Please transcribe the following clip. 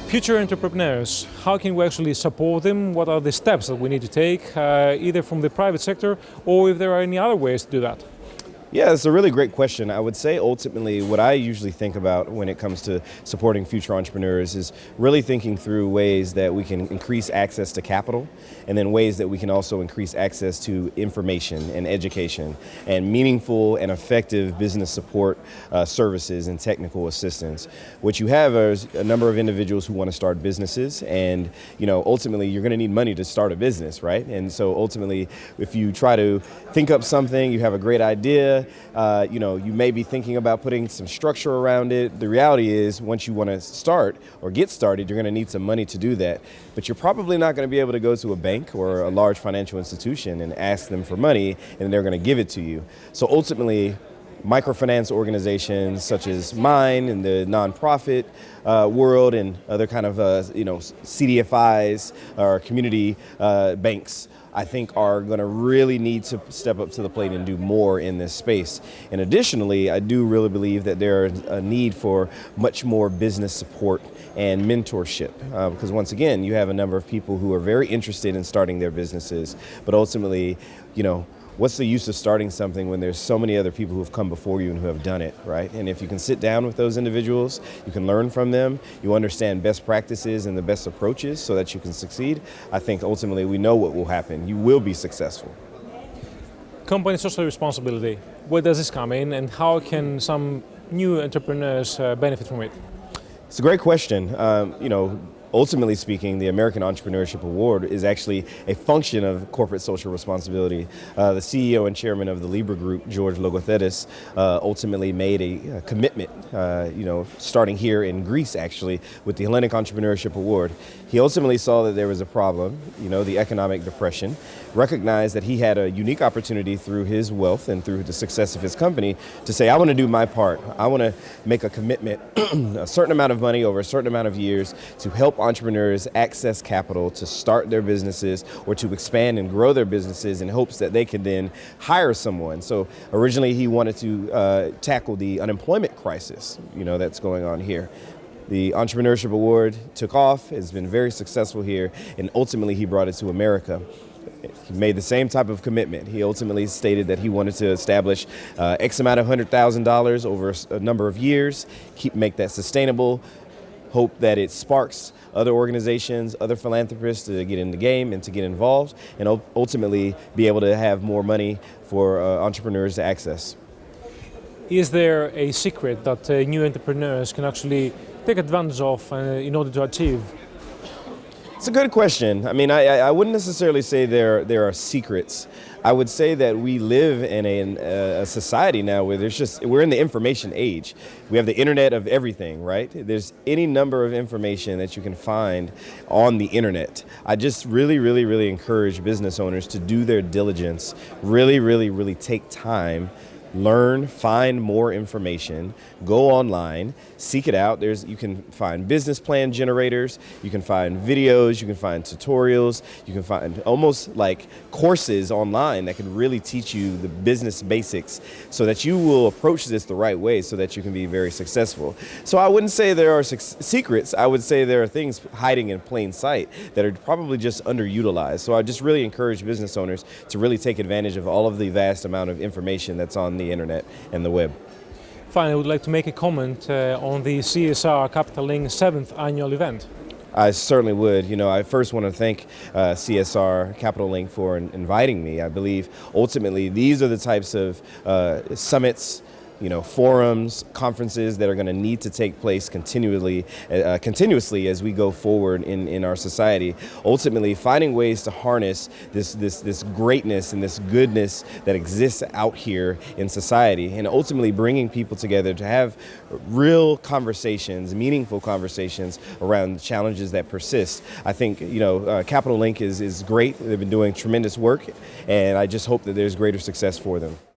Future entrepreneurs, how can we actually support them? What are the steps that we need to take, either from the private sector or if there are any other ways to do that? Yeah, it's a really great question. I would say ultimately what I usually think about when it comes to supporting future entrepreneurs is really thinking through ways that we can increase access to capital, and then ways that we can also increase access to information and education and meaningful and effective business support services and technical assistance. What you have is a number of individuals who want to start businesses, and ultimately you're going to need money to start a business, right? And so ultimately, if you try to think up something, you have a great idea, you may be thinking about putting some structure around it. The reality is, once you want to start or get started, you're going to need some money to do that. But you're probably not going to be able to go to a bank or a large financial institution and ask them for money, and they're going to give it to you. So ultimately, microfinance organizations such as mine in the nonprofit world and other kind of CDFIs or community banks, I think are going to really need to step up to the plate and do more in this space. And additionally, I do really believe that there's a need for much more business support and mentorship, because once again, you have a number of people who are very interested in starting their businesses, but ultimately, what's the use of starting something when there's so many other people who have come before you and who have done it, right? And if you can sit down with those individuals, you can learn from them, you understand best practices and the best approaches so that you can succeed, I think ultimately we know what will happen. You will be successful. Company social responsibility, where does this come in, and how can some new entrepreneurs benefit from it? It's a great question. Ultimately speaking, the American Entrepreneurship Award is actually a function of corporate social responsibility. The CEO and chairman of the Libra Group, George Logothetis, ultimately made a commitment, starting here in Greece actually, with the Hellenic Entrepreneurship Award. He ultimately saw that there was a problem, the economic depression, recognized that he had a unique opportunity through his wealth and through the success of his company to say, I want to do my part. I want to make a commitment, a certain amount of money over a certain amount of years to help entrepreneurs access capital to start their businesses or to expand and grow their businesses in hopes that they can then hire someone. So originally he wanted to tackle the unemployment crisis, that's going on here. The Entrepreneurship Award took off, has been very successful here, and ultimately he brought it to America. He made the same type of commitment. He ultimately stated that he wanted to establish X amount of $100,000 over a number of years, make that sustainable, hope that it sparks other organizations, other philanthropists to get in the game and to get involved, and ultimately be able to have more money for entrepreneurs to access. Is there a secret that new entrepreneurs can actually take advantage of in order to achieve? It's a good question. I mean, I wouldn't necessarily say there are secrets. I would say that we live in a society now where we're in the information age. We have the internet of everything, right? There's any number of information that you can find on the internet. I just really encourage business owners to do their diligence, really take time, learn, find more information, go online, seek it out. You can find business plan generators, you can find videos, you can find tutorials, you can find almost like courses online that can really teach you the business basics so that you will approach this the right way so that you can be very successful. So I wouldn't say there are secrets. I would say there are things hiding in plain sight that are probably just underutilized. So I just really encourage business owners to really take advantage of all of the vast amount of information that's on the internet and the web. Finally, I would like to make a comment on the CSR Capital Link 7th annual event. I certainly would. I first want to thank CSR Capital Link for inviting me. I believe ultimately these are the types of summits, forums, conferences that are going to need to take place continuously as we go forward in our society. Ultimately, finding ways to harness this greatness and this goodness that exists out here in society, and ultimately bringing people together to have real conversations, meaningful conversations around the challenges that persist. I think Capital Link is great. They've been doing tremendous work, and I just hope that there's greater success for them.